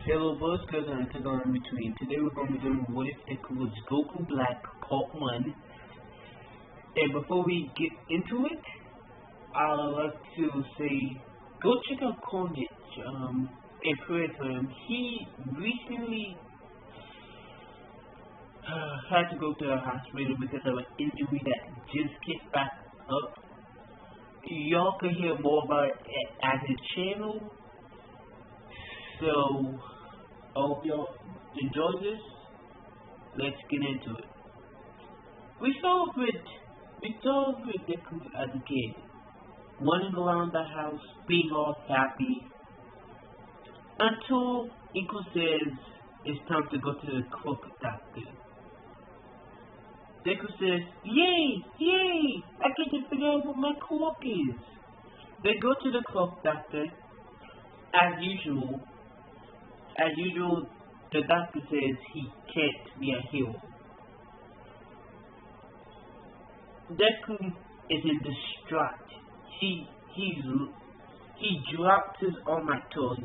Hello, boys, girls, and Tagalog in between. Today we're going to be doing What If Deku was Goku Black Part 1. And before we get into it, I'd like to say, go check out Carnage and pray for him. He recently had to go to the hospital because of an injury that just kicked back up. Y'all can hear more about it at his channel. So, I hope y'all enjoy this. Let's get into it. We saw with Deku as a kid, running around the house, being all happy, until Iko says it's time to go to the cloak doctor. Deku says, "Yay! Yay! I get to figure out what my cloak is." They go to the cloak doctor. As usual, the doctor says he can't be a hero. Deku is in distraught. He dropped his almighty toy,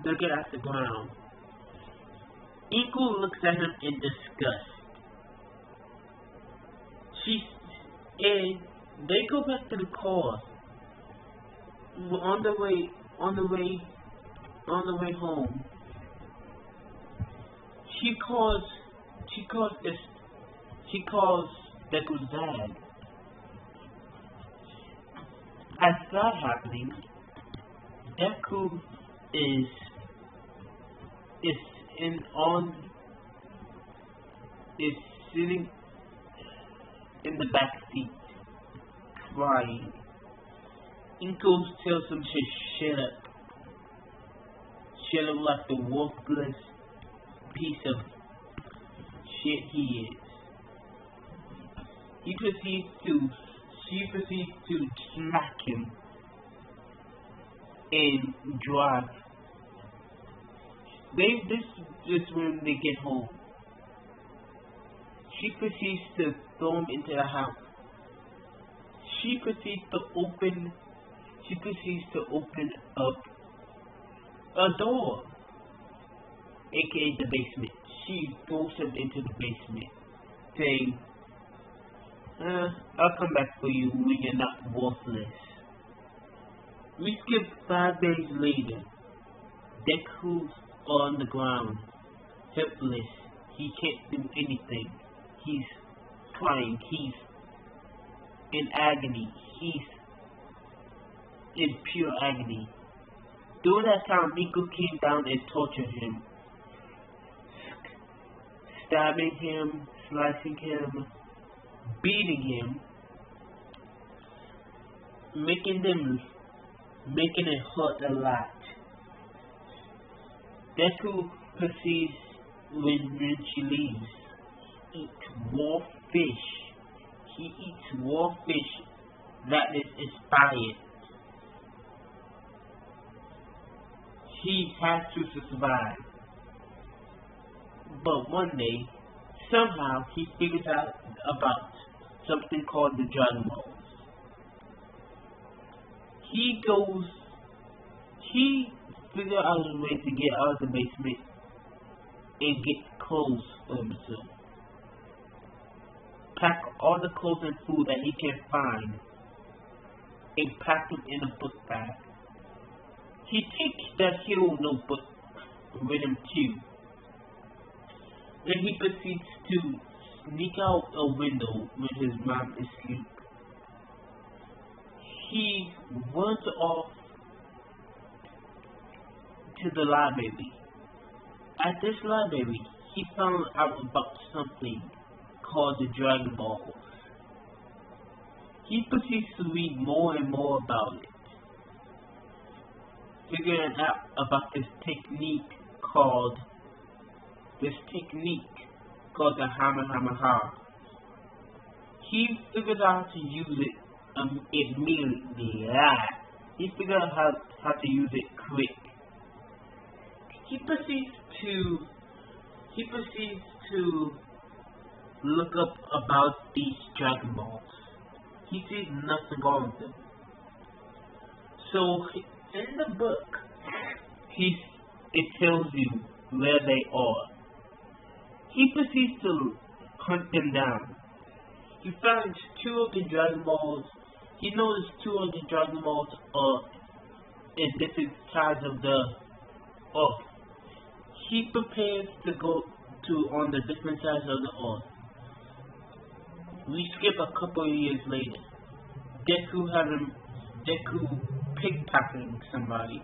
looking at the ground. Iko looks at him in disgust. And they go back to the car. On the way home, she calls Deku's dad. As that happening, Deku is sitting in the back seat, crying. Inko tells him to shut up. Shut up like the worthless piece of shit he is. She proceeds to smack him and drive. This is when they get home. She proceeds to throw him into the house. She proceeds to open up a door, aka the basement. She throws him into the basement, saying, "I'll come back for you when you're not worthless." We skip 5 days later. Deku's on the ground, helpless. He can't do anything. He's crying. He's in agony. He's in pure agony. During that time, Deku came down and tortured him, stabbing him, slicing him, beating him, making it hurt a lot. Deku proceeds when she leaves, eat raw fish. He eats raw fish that is expired. He has to survive. But one day, somehow, he figures out about something called the Dragon Balls. He figures out a way to get out of the basement and get clothes for himself. Pack all the clothes and food that he can find and pack them in a book bag. He takes that hero notebook with him too. Then he proceeds to sneak out a window when his mom is asleep. He runs off to the library. At this library, he found out about something called the Dragon Balls. He proceeds to read more and more about it, figuring out about this technique called the Hammer. He figured out how to use it immediately. He figured out how to use it quick. He proceeds to look up about these Dragon Balls. He sees nothing wrong with them. So in the book, he it tells you where they are. He proceeds to hunt them down. He finds two of the Dragon Balls. He noticed two of the Dragon Balls are in different sides of the earth. He prepares to go to on the different sides of the earth. We skip a couple of years later. Deku pickpocketing somebody.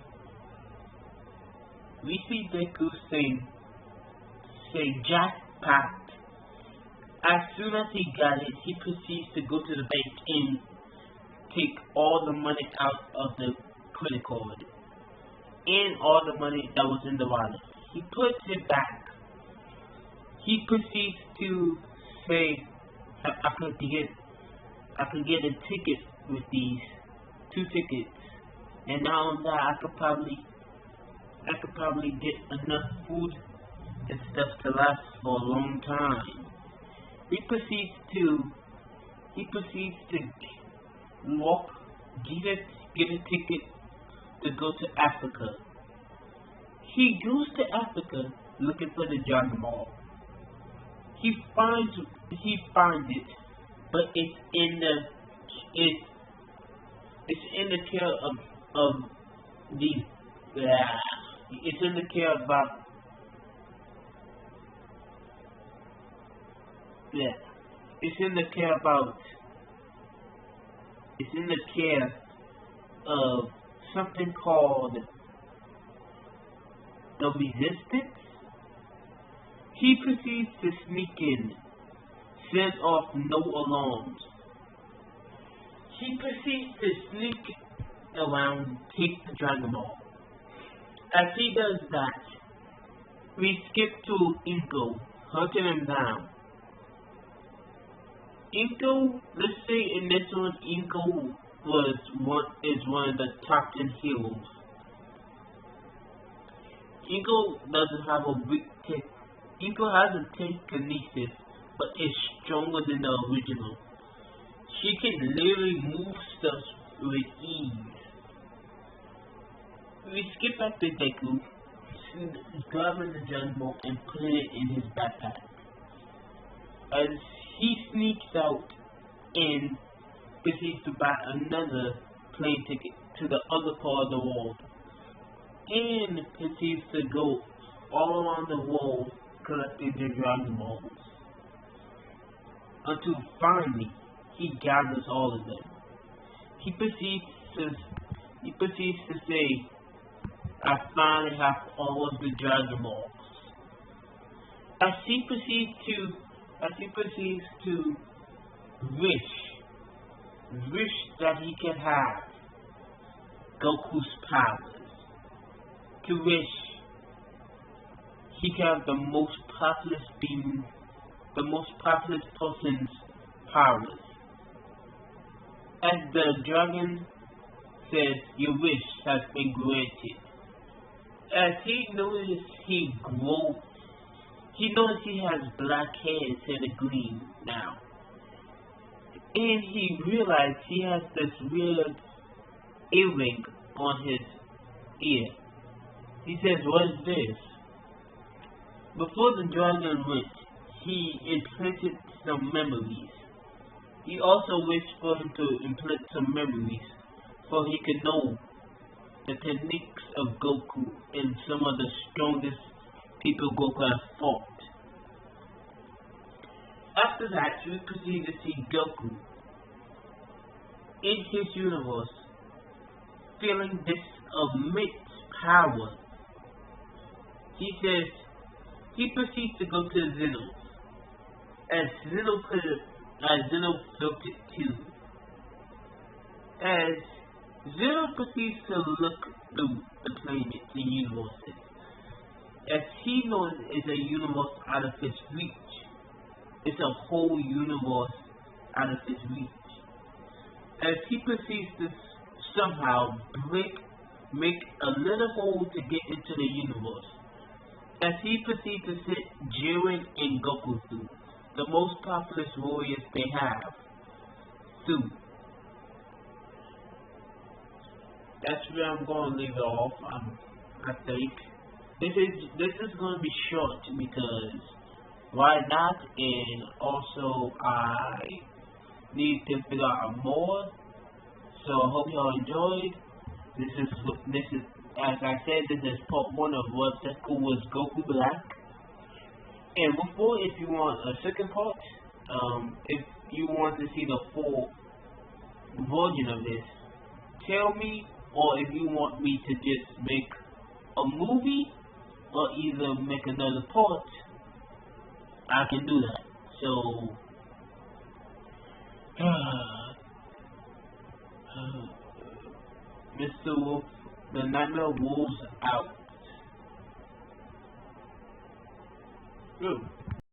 We see Deku say jackpot. As soon as he got it, he proceeds to go to the bank and take all the money out of the credit card and all the money that was in the wallet. He puts it back. He proceeds to say, I could get a ticket with these 2 tickets, and now that I could probably get enough food and stuff to last for a long time. He proceeds to walk, get a ticket to go to Africa. He goes to Africa looking for the Dragon Ball. He finds it, but it's in the care of these. It's in the care about. It's in the care of something called the Resistance. He proceeds to sneak in, set off no alarms. He proceeds to sneak around, take the Dragon Ball. As he does that, we skip to Inko, hunting him down. Inko, let's say in this one, Inko is one of the top 10 heroes. Inko doesn't have a weak tech. Inko has a telekinesis, but is stronger than the original. She can literally move stuff with ease. We skip back to Deku, grabbing the Dragon Ball and putting it in his backpack. As he sneaks out and proceeds to buy another plane ticket to the other part of the world, and proceeds to go all around the world collecting the Dragon Balls, until finally he gathers all of them. He proceeds to say, I finally have all of the Dragon Balls. As he proceeds to wish that he could have Goku's powers, to wish he could have the most populous person's powers. As the dragon says, your wish has been granted. As he noticed he has black hair instead of green now. And he realized he has this weird earring on his ear. He says, what is this? Before the dragon went, he implanted some memories. He also wished for him to implant some memories so he could know the techniques of Goku and some of the strongest people Goku has fought. After that, we proceed to see Goku in his universe feeling this immense power. He proceeds to go to Zeno, as Zeno felt it too. As Zeno proceeds to look through the planets and universes, as he knows it's a universe out of his reach. It's a whole universe out of his reach. As he proceeds to somehow make a little hole to get into the universe. As he proceeds to sit Jiren and Goku through, the most populous warriors they have, through. That's where I'm going to leave it off, I think. This is going to be short because why not? And also I need to figure out more. So I hope y'all enjoyed. This is as I said, this is part one of what Deku was Goku Black. And before, if you want a second part, if you want to see the full version of this, tell me, or if you want me to just make a movie or either make another part, I can do that. So, Mr. Wolf, the Nightmare Wolves out. Good.